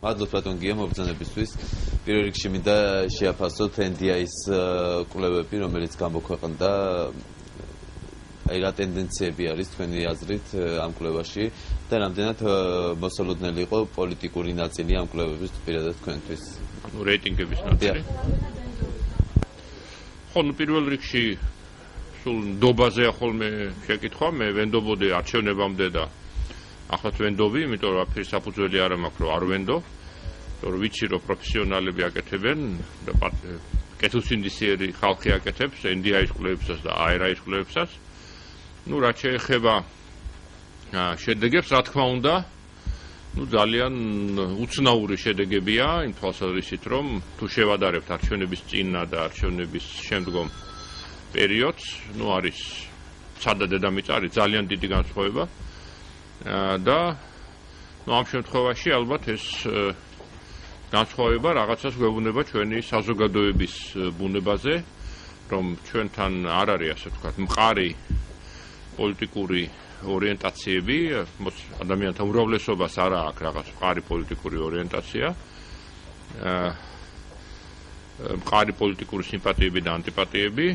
მადლობ ბატონ გია მობრძანებისთვის. პირველ რიგში მინდა შეაფასოთ NDI-ის კვლევები, რომელიც გამოქვეყნდა. აი რა ტენდენციები არის თქვენი აზრით ამ კვლევაში და რამდენად მოსალოდნელი იყო პოლიტიკური ნაწილი ამ კვლევების პირადად თქვენთვის? რეიტინგების ნაწილი. ხო, პირველ რიგში სულ ნდობაზეა ხოლმე შეკითხვა, მე ვენდობოდი არჩევნებამდე და ახლა ვენდობი, იმიტომ რომ აფრის საფუძველი არ მაქვს, რომ არ ვენდო, რომ ვიცი, რომ პროფესიონალები აკეთებენ და კეთილსინდისიერი ხალხი აკეთებს NDI-ის კვლევებსაც და ARI-ის კვლევებსაც. რაც შეეხება შედეგებს, რა თქმა უნდა, ძალიან უცნაური შედეგებია, იმ თვალსაზრისით, რომ თუ შევადარებთ არჩევნების წინა და არჩევნების შემდგომ პერიოდს, არის ცადა დედამიწა, არის ძალიან დიდი განსხვავება და ამ შემთხვევაში ალბათ ეს განსხვავება რაღაცას გვეუბნება ჩვენი საზოგადოების ბუნებაზე, რომ ჩვენთან არ არის ასე ვთქვათ მყარი პოლიტიკური ორიენტაციები, ადამიანთა უმრავლესობას არ აქვს რაღაც მყარი პოლიტიკური ორიენტაცია, მყარი პოლიტიკური სიმპათიები და ანტიპათიები,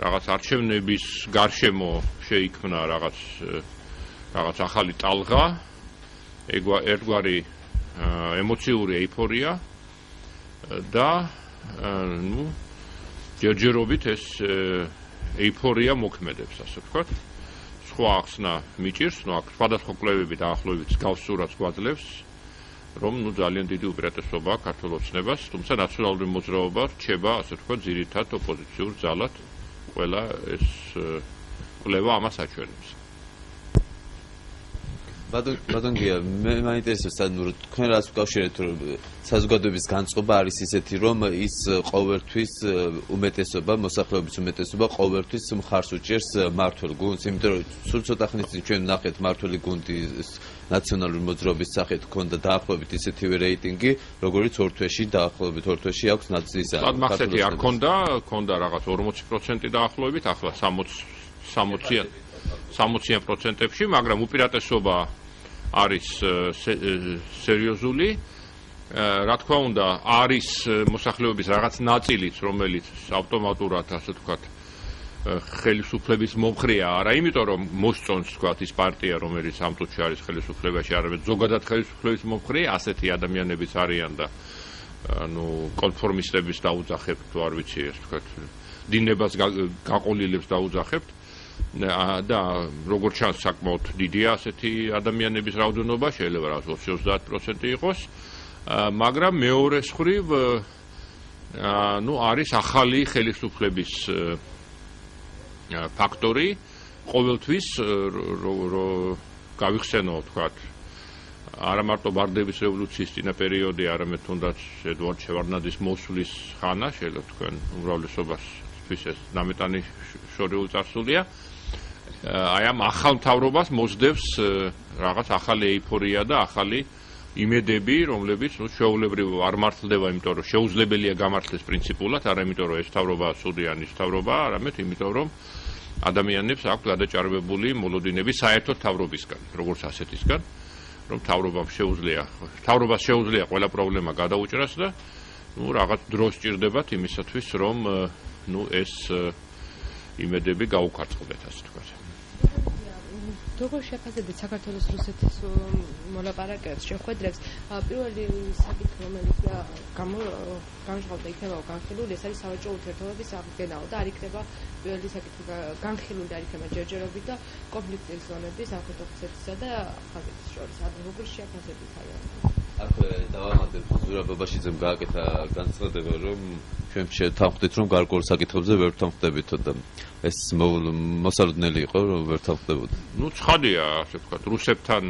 რაღაც არჩევნების გარშემო შეიქმნა რაღაც ახალი ტალღა, ერთგვარი ემოციური ეიფორია და ჯერჯერობით ეს ეიფორია მოქმედებს, ასე ვთქვათ. სხვა ახსნა მიჭირს, აქ სხვადასხვა კვლევები დაახლოებით გავს სურათს გვაძლევს, რომ ძალიან დიდი უპირატესობა აქვს ქართულ ოცნებას, თუმცა ნაციონალური მოძრაობა რჩება, ასე ვთქვათ, ძირითად ოპოზიციურ ძალად. ყველა ეს კვლევა ამას აჩვენებს. ბატონ გია, მე მაინტერესებს, თქვენ რას უკავშირეთ, რომ საზოგადოების განწყობა არის ისეთი, რომ ის ყოველთვის უმეტესობა, მოსახლეობის უმეტესობა ყოველთვის მხარს უჭერს მმართველ გუნდს, იმიტომ რომ სულ ცოტა ხნის წინ ჩვენ ვნახეთ მმართველი გუნდის ნაციონალური მოძრაობის სახით ქონდა დაახლოებით ისეთივე რეიტინგი, როგორც ორ თვეში დაახლოებით ორ თვეში აქვს ნაციზმისა. მახსეთი არ ქონდა რაღაც 40% დაახლოებით, ახლა 60%-ებში, მაგრამ უპირატესობა არის სერიოზული. რა თქმა უნდა, არის მოსახლეობის რაღაც ნაწილიც, რომელიც ავტომატურად, ასე ვთქვათ, ხელისუფლების მომხრეა, არა იმიტომ, რომ მოსწონს, ვთქვათ, ის პარტია, რომელიც ამ წუთში არის ხელისუფლებაში, არამედ ზოგადად ხელისუფლების მომხრე, ასეთი ადამიანებიც არიან და კონფორმისტების დაუძახებთ, თუ არ ვიცი, ეს ვთქვათ, დინებას გაყოლილებს დაუძახებთ. და როგორც ჩანს საკმაოდ დიდია ასეთი ადამიანების რაოდენობა, შეიძლება რაღაც 20-30% იყოს, მაგრამ მეორე მხრივ არის ახალი ხელისუფლების ფაქტორი, ყოველთვის გავიხსენო, თქვათ, არა მარტო ბარდების რევოლუციის წინა პერიოდი, არამედ თუნდაც ედუარდ შევარდნაძის მოსვლის ხანა, შეიძლება თქვენ უმრავლესობასთვის ეს ნამეტანი შორეული წარსულია. აი ამ ახალ მთავრობას მოსდევს რაღაც ახალი ეიფორია და ახალი იმედები, რომლებიც შეუულებრივ არ მართლდება, იმიტომ რომ შეუძლებელია გამართლეს პრინციპულად, არა იმიტომ რომ ეს მთავრობა სუდიანის მთავრობა, არამედ იმიტომ რომ ადამიანებს აქვს გადაჭარბებული მოლოდინები საერთოდ მთავრობისგან, როგორც ასეთისგან, რომ მთავრობას შეუძლია ყველა პრობლემა გადაუჭრას და რაღაც დრო სჭირდებათ იმისათვის, რომ ეს იმედები გაუქარწყლდეთ, ასე ვთქვათ. როგორ შეფასებთ საქართველოს რუსეთის მოლაპარაკებებს, შეხვედრებს? პირველი საკითხი, რომელიც გამოჟღავდა იქნება განხილული, ეს არის სავაჭრო ურთიერთობების აღდგენაო და არ იქნება პირველი საკითხი განხილული არ იქნება ჯერჯერობით და კონფლიქტის ზონები სამხრეთ ოსეთიისა და აფხაზეთის შორის. როგორ შეფასებთ აი ამ? აქ დავამატებ, ზურაბ ბაბაშიძემ გააკეთა განცხადება, რომ ჩვენ შევთანხმდით, რომ გარკვეულ საკითხებზე ვერ ვთანხმდებითო და ეს მოსალოდნელი იყო, რომ ვერ ვთანხმდებოდით. ცხადია, ასე ვთქვათ, რუსებთან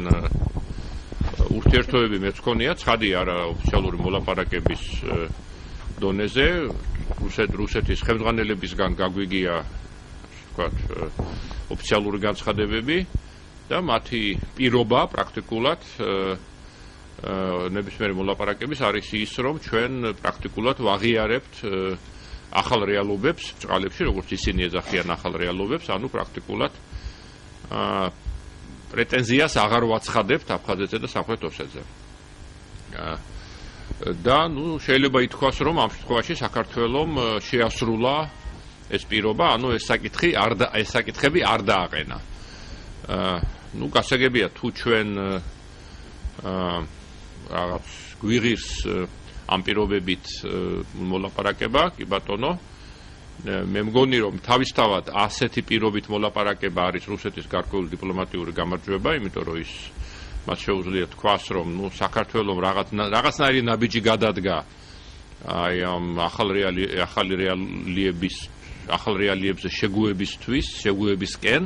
ურთიერთობები მეც მქონია, ცხადია არა ოფიციალური მოლაპარაკების დონეზე, რუსეთის ხელმძღვანელებისგან გაგვიგია, ასე ვთქვათ, ოფიციალური განცხადებები და მათი პირობა პრაქტიკულად ნებისმიერი მოლაპარაკების არის ის, რომ ჩვენ პრაქტიკულად ვაღიარებთ ახალ რეალობებს ბრწყალებში, როგორც ისინი ეძახიან ახალ რეალობებს, ანუ პრაქტიკულად პრეტენზიას აღარ ვაცხადებთ აფხაზეთზე და სამხრეთ ოსეთზე. და შეიძლება ითქვას, რომ ამ შემთხვევაში საქართველომ შეასრულა ეს პირობა, ეს საკითხები არ დააყენა. გასაგებია თუ ჩვენ რაღაც გვიღირს ამ პირობებით მოლაპარაკება, კი ბატონო, მე მგონი რომ თავისთავად ასეთი პირობით მოლაპარაკება არის რუსეთის გარკვეული დიპლომატიური გამარჯვება, იმიტომ რომ ის მას შეუძლია თქვას, რომ საქართველომ რაღაცნაირი ნაბიჯი გადადგა აი ამ ახალ რეალიებზე შეგუებისკენ,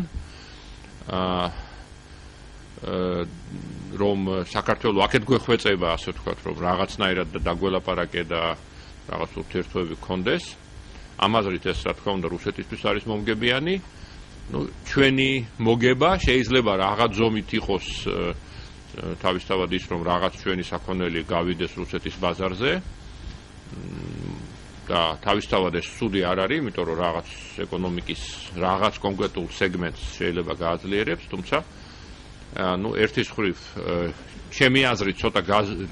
რომ საქართველო აქეთ გვეხვეწება, ასე ვთქვათ, რომ რაღაცნაირად დაგველაპარაკე და რაღაც ურთიერთობები გქონდეს. ამაზრით ეს რა თქმა უნდა რუსეთისთვის არის მომგებიანი. ჩვენი მოგება შეიძლება რაღაც ზომით იყოს თავისთავად ის, რომ რაღაც ჩვენი საქონელი გავიდეს რუსეთის ბაზარზე და თავისთავად ეს ცუდი არ არის, იმიტომ რომ რაღაც ეკონომიკის რაღაც კონკრეტულ სეგმენტს შეიძლება გააძლიერებს, თუმცა ერთის მხრივ ჩემი აზრით ცოტა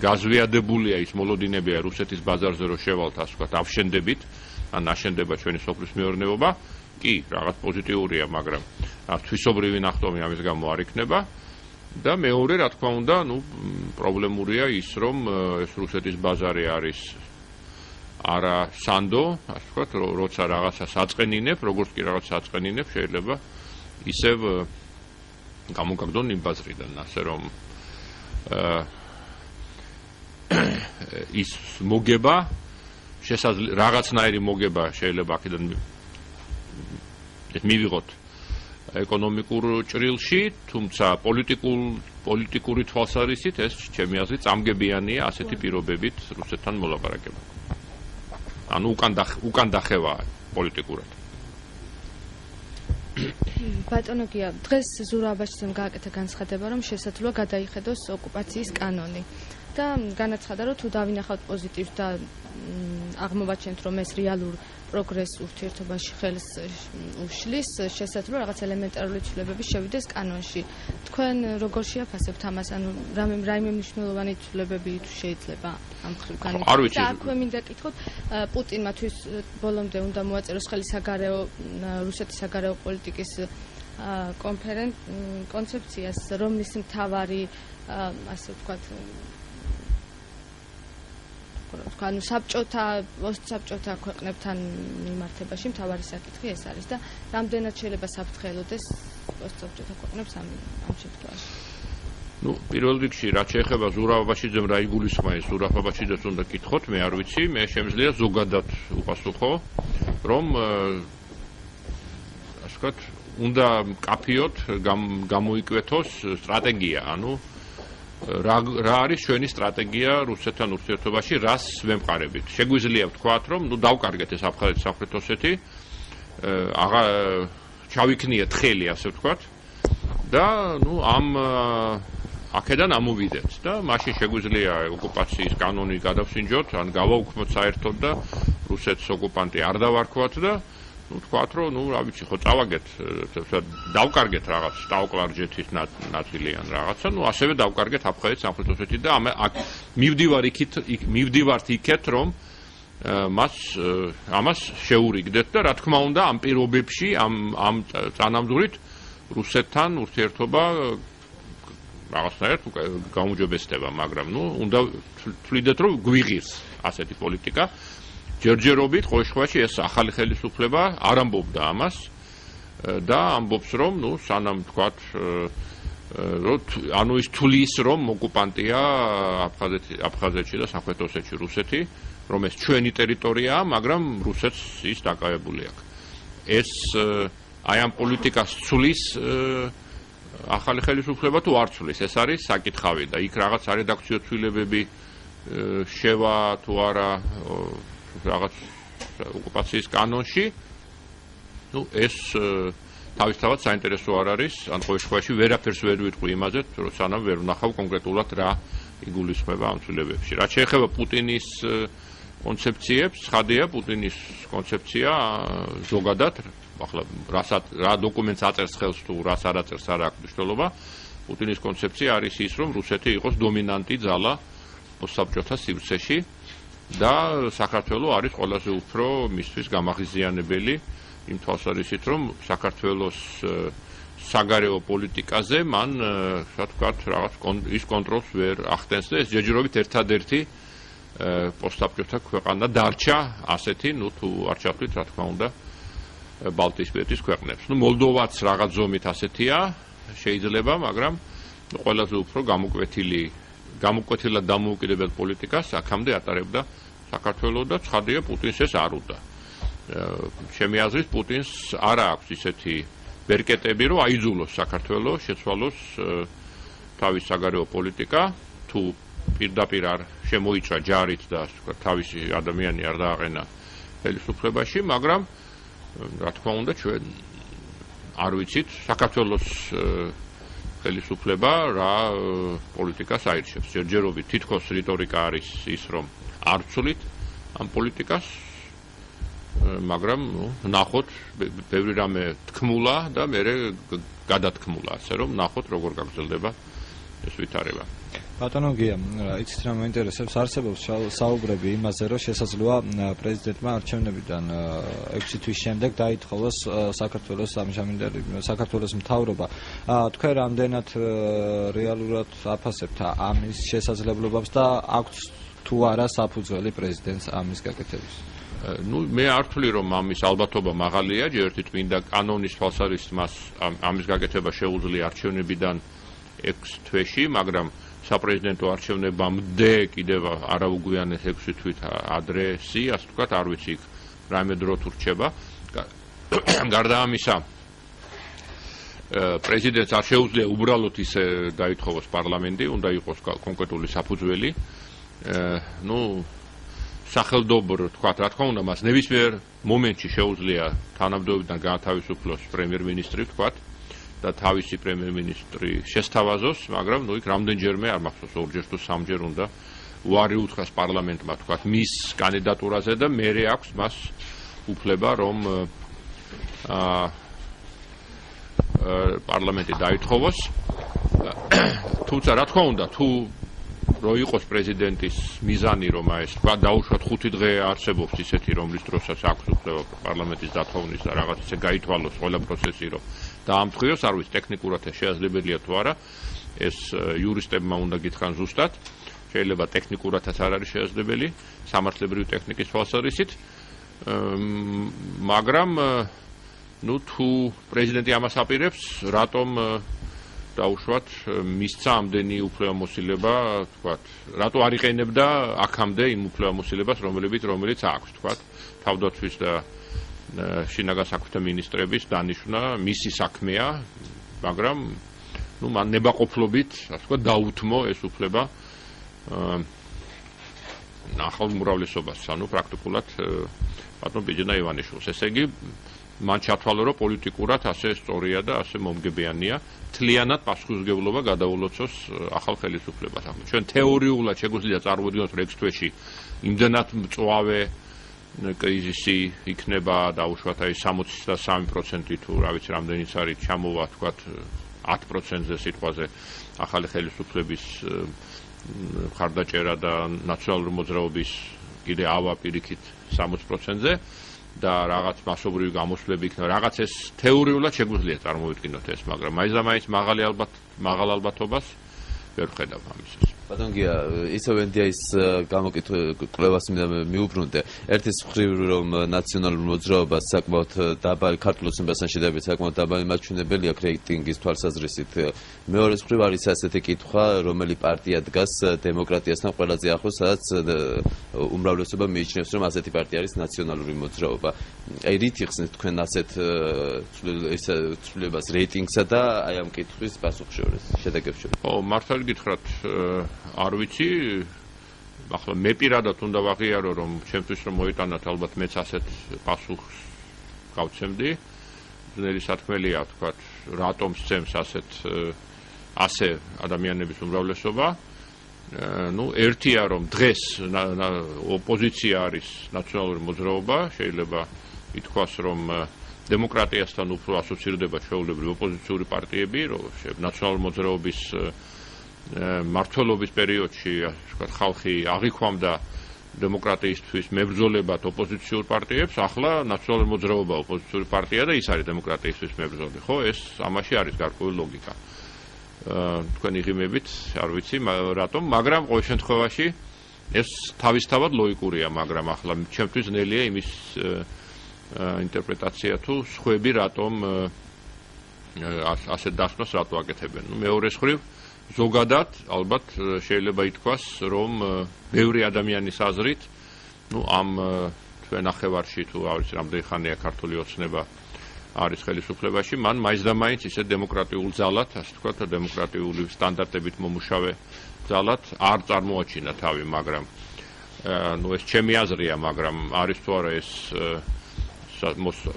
გაზვიადებულია ის მოლოდინებია რუსეთის ბაზარზე რომ შევალთ, ასე ვთქვათ, აფშენდებით, ან აშენდება ჩვენი სოფლის მეურნეობა, კი, რაღაც პოზიტიურია, მაგრამ თვისობრივი ნახტომი ამის გამო არ იქნება. და მეორე, რა თქმა უნდა, პრობლემურია ის, რომ ეს რუსეთის ბაზარი არის არა სანდო, ასე ვთქვათ, როცა რაღაცას აწყენინებ, როგორც კი რაღაცას აწყენინებ, შეიძლება ისევ გამოგაგდონ იმ ბაზრიდან, ასე რომ ის მოგება რაღაცნაირი მოგება შეიძლება აქედან მივიღოთ ეკონომიკურ ჭრილში, თუმცა პოლიტიკური თვალსაზრისით ეს ჩემი აზრით წამგებიანია ასეთი პირობებით რუსეთთან მოლაპარაკება. უკან დახევაა პოლიტიკურად. ბატონო გია, დღეს ზურაბაშიძემ გააკეთა განცხადება, რომ შესაძლოა გადაიხედოს ოკუპაციის კანონი და განაცხადა, რომ თუ დავინახავთ პოზიტივს და აღმოვაჩენთ, რომ ეს რეალურ პროგრესს ურთიერთობაში ხელს უშლის, შესაძლოა რაღაც ელემენტარული ცვლილებები შევიდეს კანონში. თქვენ როგორ შეაფასებთ ამას? რაიმე მნიშვნელოვანი ცვლილებები თუ შეიძლება ამ მხრივ განვითარდეს? და აქვე მინდა კითხოთ, პუტინმა თვის ბოლომდე უნდა მოაწეროს ხელი რუსეთის საგარეო პოლიტიკის კონცეფციას, რომლის მთავარი, ასე ვთქვათ, საბჭოთა, პოსტსაბჭოთა ქვეყნებთან მიმართებაში მთავარი საკითხი ეს არის და რამდენად შეიძლება საფრთხელოდეს პოსტსაბჭოთა ქვეყნებს ამ შემთხვევაში? პირველ რიგში, რაც შეეხება ზურაბაშიძემ რა იგულისხმა, ეს ზურაბაშიძეს უნდა კითხოთ, მე არ ვიცი, მე შემიძლია ზოგადად უპასუხო, რომ ასე ვთქვათ, უნდა კაფიოთ გამოიკვეთოს სტრატეგია, რა არის ჩვენი სტრატეგია რუსეთთან ურთიერთობაში, რას ვემყარებით. შეგვიძლია ვთქვათ, რომ დავკარგეთ ეს აფხაზეთი, სამხრეთ ოსეთი, ჩავიქნიეთ ხელი, ასე ვთქვათ, და აქედან ამოვიდეთ და მაშინ შეგვიძლია ოკუპაციის კანონი გადავსინჯოთ, ან გავაუქმოთ საერთოდ და რუსეთს ოკუპანტი არ დავარქვათ და ვთქვათ, რომ რა ვიცი, ხო წავაგეთ, დავკარგეთ რაღაც შტაუკლარჯეთის ნაწილიან რაღაცა, ასევე დავკარგეთ აფხაზეთ, სამხრეთ ოსეთი და მივდივართ იქეთ, რომ ამას შეურიგდეთ და რა თქმა უნდა, ამ პირობებში, ამ წანამძღვრით რუსეთთან ურთიერთობა რაღაცნაირად გაუმჯობესდება, მაგრამ უნდა თვლიდეთ, რომ გვიღირს ასეთი პოლიტიკა. ჯერჯერობით ყოველ შემთხვევაში ეს ახალი ხელისუფლება არ ამბობდა ამას და ამბობს, რომ სანამ თქვათ, ის თulis, რომ ოკუპანტია აფხაზეთში და სამხრეთ ოსეთში რუსეთი, რომ ეს ჩვენი ტერიტორიაა, მაგრამ რუსეთს ის დაკავებული აქვს. ეს აი ამ პოლიტიკას თulis ახალი ხელისუფლება თუ არ თulis, ეს არის საკითხავი და იქ რაღაც არედაქციო ცვლილებები შევა თუ არა რაღაც ოკუპაციის კანონში, ეს თავისთავად საინტერესო არ არის, ან ყოველ შემთხვევაში ვერაფერს ვერ ვიტყვი იმაზე, რომ სანამ ვერ ვნახავ კონკრეტულად რა იგულისხმება ამ ცვლილებებში. რაც შეეხება პუტინის კონცეფციებს, ცხადია, პუტინის კონცეფცია ზოგადად, ახლა რა დოკუმენტს აწერს ხელს თუ რას არ აწერს, არ აქვს მნიშვნელობა. პუტინის კონცეფცია არის ის, რომ რუსეთი იყოს დომინანტი ძალა მოსაბჭოთა სივრცეში და საქართველოს არის ყველაზე უფრო მისთვის გამაღიზიანებელი იმ თვალსაზრისით, რომ საქართველოს საგარეო პოლიტიკაზე მან, რა თქვა, რაღაც ის კონტროლს ვერ ახდენს და ეს ჯერჯერობით ერთადერთი პოსტსაბჭოთა ქვეყანა დარჩა ასეთი, თუ არ ჩავთვლით, რა თქმა უნდა, ბალტიისპირეთის ქვეყნებს. მოლდოვაც რაღაც ზომით ასეთია, შეიძლება, მაგრამ ყველაზე უფრო გამოკვეთილად დამოუკიდებელ პოლიტიკას აქამდე ატარებდა საქართველოს და ცხადია პუტინს ეს არ უნდა. ჩემი აზრით პუტინს არ აქვს ისეთი ბერკეტები, რომ აიძულოს საქართველოს შეცვალოს თავის საგარეო პოლიტიკა, თუ პირდაპირ არ შემოიწვა ჯარით და თავისი ადამიანი არ დააყენა ხელისუფლებაში, მაგრამ რა თქმა უნდა ჩვენ არ ვიცით საქართველოს ხელისუფლება რა პოლიტიკას აირჩევს. ჯერჯერობით თითქოს რიტორიკა არის ის, რომ არ ვცვლით ამ პოლიტიკას, მაგრამ ნახოთ, ბევრი რამე თქმულა და მერე გადათქმულა, ასე რომ ნახოთ როგორ გაგრძელდება ეს ვითარება. ბატონო გია, იცით რა მაინტერესებს, არსებობს საუბრები იმაზე, რომ შესაძლოა პრეზიდენტმა არჩევნებიდან 6 თვის შემდეგ დაითხოვოს საქართველოს მთავრობა. თქვენ რამდენად რეალურად აფასებთ ამის შესაძლებლობებს და აქვს თუ არა საფუძველი პრეზიდენტს ამის გაკეთების? მე არ ვთვლი, რომ ამის ალბათობა მაღალია, ჯერჯერობით წმინდა კანონის თვალსაზრისით მას ამის გაკეთება შეუძლია არჩევნებიდან 6 თვეში, მაგრამ საპრეზიდენტო არჩევნებამდე კიდევ არაუგვიანეს 6 თვით ადრესი, ასე ვთქვათ, არ ვიცი იქ რაიმე დრო თუ რჩება. გარდა ამისა, პრეზიდენტს არ შეუძლია უბრალოდ ისე დაითხოვოს პარლამენტი, უნდა იყოს კონკრეტული საფუძველი. სახელდობრ, თქვათ, რა თქმა უნდა, მას ნებისმიერ მომენტში შეუძლია თანამდებობიდან გაათავისუფლოს პრემიერ-მინისტრი, თქვათ, და თავისი პრემიერ-მინისტრი შესთავაზოს, მაგრამ იქ რამდენჯერმე არ მახსოვს, 2-ჯერ თუ 3-ჯერ უნდა უარი უთხრას პარლამენტმა, თქვათ, მის კანდიდატურაზე და მერე აქვს მას უფლება, რომ პარლამენტი დაითხოვოს. თუმცა, რა თქმა უნდა, თუ რო იყოს პრეზიდენტის მიზანი, რომ ეს თქვა დაუშვათ 5 დღე არსებობს ისეთი, რომლის დროსაც აქვს უფლება პარლამენტის დათხოვნის და რაღაც ისე გაითვალოს ყველა პროცესი, რომ დაამტყიოს, არ ვიცი ტექნიკურად შესაძლებელია თუ არა, ეს იურისტებმა უნდა გითხრან ზუსტად, შეიძლება ტექნიკურადაც არ არის შესაძლებელი, სამართლებრივი ტექნიკის თვალსაზრისით, მაგრამ თუ პრეზიდენტი ამას აპირებს, რატომ დაუშვათ მისცა ამდენი უფლებამოსილება, თქვათ, რატო არ იყენებდა აქამდე იმ უფლებამოსილებას, რომელიც აქვს, თქვათ, თავდაცვის და შინაგან საქმეთა მინისტრების დანიშვნა მისი საქმეა, მაგრამ მან ნებაყოფლობით, ასე ვთქვათ, დაუთმო ეს უფლება ახალ უმრავლესობას, ანუ პრაქტიკულად ბატონ ბიჯენა ივანიშვილს. ესე იგი, მან ჩათვალა, რომ პოლიტიკურად ასე სწორია და ასე მომგებიანია, თლიანად პასუხისმგებლობა გადაულოცოს ახალ ხელისუფლებას. ჩვენ თეორიულად შეგვიძლია წარმოვიდგინოთ, რომ 6 თვეში იმდენად მწვავე კრიზისი იქნება დაუშვათ აი 63% თუ რა ვიცი რამდენიც არის ჩამოვა თქვათ 10%-ზე სიტყვაზე ახალი ხელისუფლების ხარდაჭერა და ნაციონალური მოძრაობის კიდე ავა პირიქით 60%-ზე და რაღაც მასობრივი გამოსვლები იქნება. რაღაც ეს თეორიულად შეგვიძლია წარმოვიდგინოთ ეს, მაგრამ მაინც მაღალ ალბათობას ვერ ხედავ ამისას. ბატონ გია, ისევ ენდიაის კვლევას მიუბრუნდე. ერთის მხრივ, რომ ნაციონალურ მოძრაობას საკმაოდ დაბალი ქართულ ოცნებასთან შედარებით საკმაოდ დაბალი მაჩვენებელი აქვს რეიტინგის თვალსაზრისით. მეორეს მხრივ არის ასეთი კითხვა, რომელი პარტია დგას დემოკრატიასთან ყველაზე ახლოს, სადაც უმრავლესობა მიიჩნევს, რომ ასეთი პარტია არის ნაციონალური მოძრაობა. აი რით იხსნით თქვენ ასეთ ცვლილებას რეიტინგსა და აი ამ კითხვის პასუხს შორის, შედეგებს შორის? მართალი გითხრათ, არ ვიცი, ახლა მე პირადად უნდა ვაღიარო, რომ ჩემთვის რომ მოიტანათ, ალბათ მეც ასეთ პასუხს გავცემდი. ძნელი სათქმელია, თქვათ, რატომ სცემს ასე ადამიანების უმრავლესობა. ერთია, რომ დღეს ოპოზიცია არის ნაციონალური მოძრაობა, შეიძლება ითქვას, რომ დემოკრატიასთან უფრო ასოცირდება ჩვეულებრივი ოპოზიციური პარტიები, რომ ნაციონალური მოძრაობის მართლობის პერიოდში, ასე ვთქვათ, ხალხი აღიქვამდა დემოკრატიისთვის მებრძოლებად ოპოზიციურ პარტიებს, ახლა ნაციონალური მოძრაობა ოპოზიციური პარტია და ის არის დემოკრატიისთვის მებრძოლი, ხო? ეს ამაში არის გარკვეული ლოგიკა. თქვენი ღიმებით, არ ვიცი, რატომ, მაგრამ ყოველ შემთხვევაში ეს თავისთავად ლოგიკურია, მაგრამ ახლა ჩემთვის ნელია იმის ინტერპრეტაცია თუ სხვები რატომ ასეთ დასმას რატო აკეთებენ. მეორე მხრივ ზოგადად ალბათ შეიძლება ითქვას, რომ ბევრი ადამიანის აზრით, ამ ჩვენ ნახევარში თუ არ ვიცი რამდენი ხანია ქართული ოცნება არის ხელისუფლებაში, მან მაინც და მაინც ისე დემოკრატიულ ძალად, ასე ვთქვათ, დემოკრატიული სტანდარტებით მომუშავე ძალად არ წარმოაჩინა თავი, მაგრამ ეს ჩემი აზრია, მაგრამ არის თუ არა ეს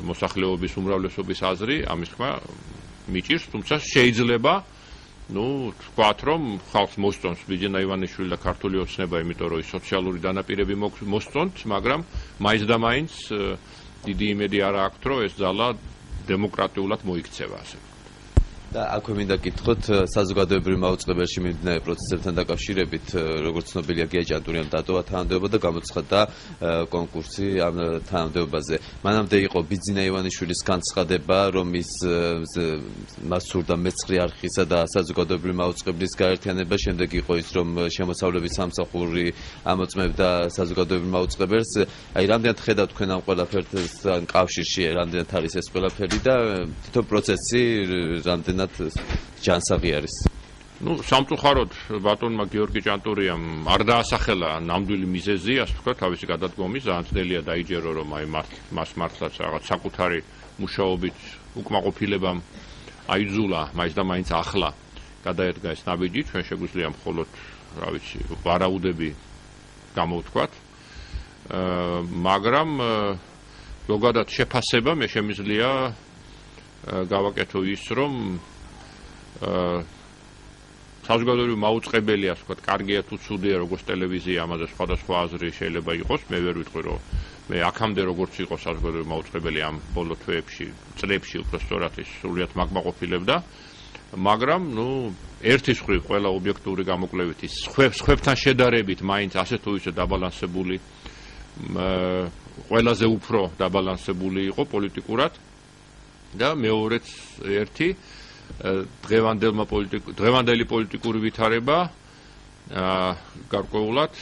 მოსახლეობის უმრავლესობის აზრი, ამის თქმა მიჭირს, თუმცა შეიძლება თქვათ, რომ ხალხს მოსწონს ბიძინა ივანიშვილი და ქართული ოცნება, იმიტომ რომ ის სოციალური დანაპირები მოსწონთ, მაგრამ მაინც და მაინც დიდი იმედი არ აქვს, რომ ეს ძალა დემოკრატიულად მოიქცევა, ასე ვთქვათ. და აქვე მინდა გითხოთ საზოგადოებრივ მაუწყებელში მიმდინარე პროცესებთან დაკავშირებით, როგორც ცნობილია, გია ჭანტურიამ დატოვა თანამდებობა და გამოცხადდა კონკურსი ამ თანამდებობაზე. მანამდე იყო ბიძინა ივანიშვილის განცხადება, რომ მას სურდა მეცხრე არხისა და საზოგადოებრივ მაუწყებლის გაერთიანება, შემდეგ იყო ის, რომ შემოსავლების სამსახური ამოწმებდა საზოგადოებრივ მაუწყებელს. აი, რამდენად ხედავთ თქვენ ამ ყველაფერთან კავშირში, რამდენად არის ეს ყველაფერი და თვითონ პროცესი რამდენად ჯანსაღი არის. სამწუხაროდ ბატონმა გიორგი ჭანტურიამ არ დაასახელა ნამდვილი მიზეზი, ასე ვთქვათ, თავისი გადადგომის, ძალიან ძნელია დაიჯერო, რომ მას მართლაც რაღაც საკუთარი მუშაობით უკმაყოფილებამ აიძულა, მაინც და მაინც ახლა გადაედგა ეს ნაბიჯი, ჩვენ შეგვიძლია მხოლოდ, რა ვიცი, ვარაუდები გამოვთქვათ, მაგრამ ზოგადად შეფასება მე შემიძლია გავაკეთო ის, რომ საზოგადოებრივი მაუწყებელი, ასე ვთქვათ, კარგია თუ ცუდია, როგორც ტელევიზია, ამაზე სხვადასხვა აზრი შეიძლება იყოს. მე ვერ ვიტყვი, რომ მე აქამდე როგორც იყო საზოგადოებრივი მაუწყებელი ამ ბოლო თვეებში, წლებში უფრო სწორად ის სრულიად მაგმაყოფილებდა, მაგრამ ერთის მხრივ ყველა ობიექტური გამოკვლევით ის სხვებთან შედარებით მაინც ასე თუ ისე დაბალანსებული, ყველაზე უფრო დაბალანსებული იყო პოლიტიკურად და მეორეც ერთი დღევანდელი პოლიტიკური ვითარება გარკვეულად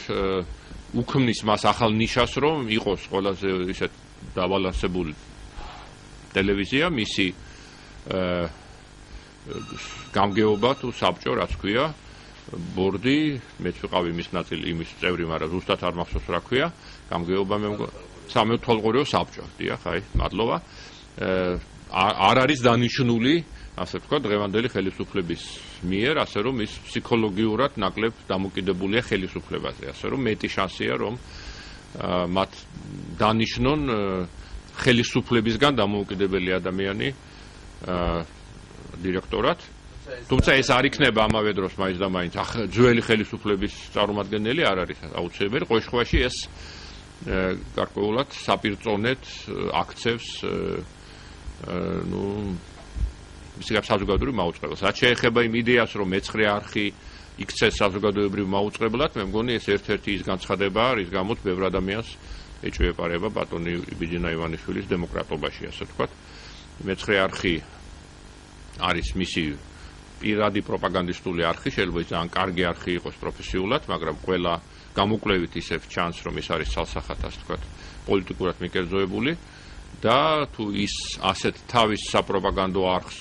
უქმნის მას ახალ ნიშას, რომ იყოს ყველაზე ისეთ დაბალანსებული ტელევიზია, მისი გამგეობა თუ საბჭო, რაც ქვია, ბორდი, მეც ვიყავი მის ნაწილი, იმის წევრი, მაგრამ ზუსტად არ მახსოვს რა ქვია, გამგეობა სამეთვალყურეო საბჭო, დიახ, აი, მადლობა. არ არის დანიშნული, ასე ვთქვათ, დღევანდელი ხელისუფლების მიერ, ასე რომ ის ფსიქოლოგიურად ნაკლებ დამოკიდებულია ხელისუფლებაზე, ასე რომ მეტი შანსია, რომ მათ დანიშნონ ხელისუფლებისგან დამოუკიდებელი ადამიანი დირექტორად. თუმცა ეს არ იქნება ამავე დროს მაინც და მაინც ძველი ხელისუფლების წარმომადგენელი არ არის აუცილებელი. ყოველ შემთხვევაში ეს გარკვეულად საპირწონედ აქცევს ისე საზოგადოებრივ მაუწყებელს. რაც შეეხება იმ იდეას, რომ მეცხრე არხი იქცეს საზოგადოებრივ მაუწყებლად, მე მგონი ეს ერთ-ერთი ის განცხადებაა, რის გამოც ბევრ ადამიანს ეჭვეპარება ბატონი ბიძინა ივანიშვილის დემოკრატობაში, ასე ვთქვათ. მეცხრე არხი არის მისი პირადი პროპაგანდისტული არხი, შეიძლება ძალიან კარგი არხი იყოს პროფესიულად, მაგრამ ყველა გამოკვლევით ისევ ჩანს, რომ ის არის ცალსახად, ასე ვთქვათ, პოლიტიკურად მიკერძოებული. და თუ ის ასეთ თავის საპროპაგანდო არხს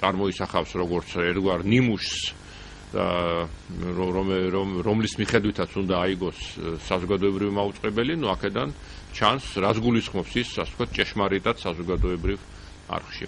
წარმოისახავს როგორც ერთგვარ ნიმუშს, რომლის მიხედვითაც უნდა აიგოს საზოგადოებრივი მაუწყებელი, აქედან ჩანს, რაც გულისხმობს ის, ასე ვთქვათ, ჭეშმარიტად საზოგადოებრივ არხში.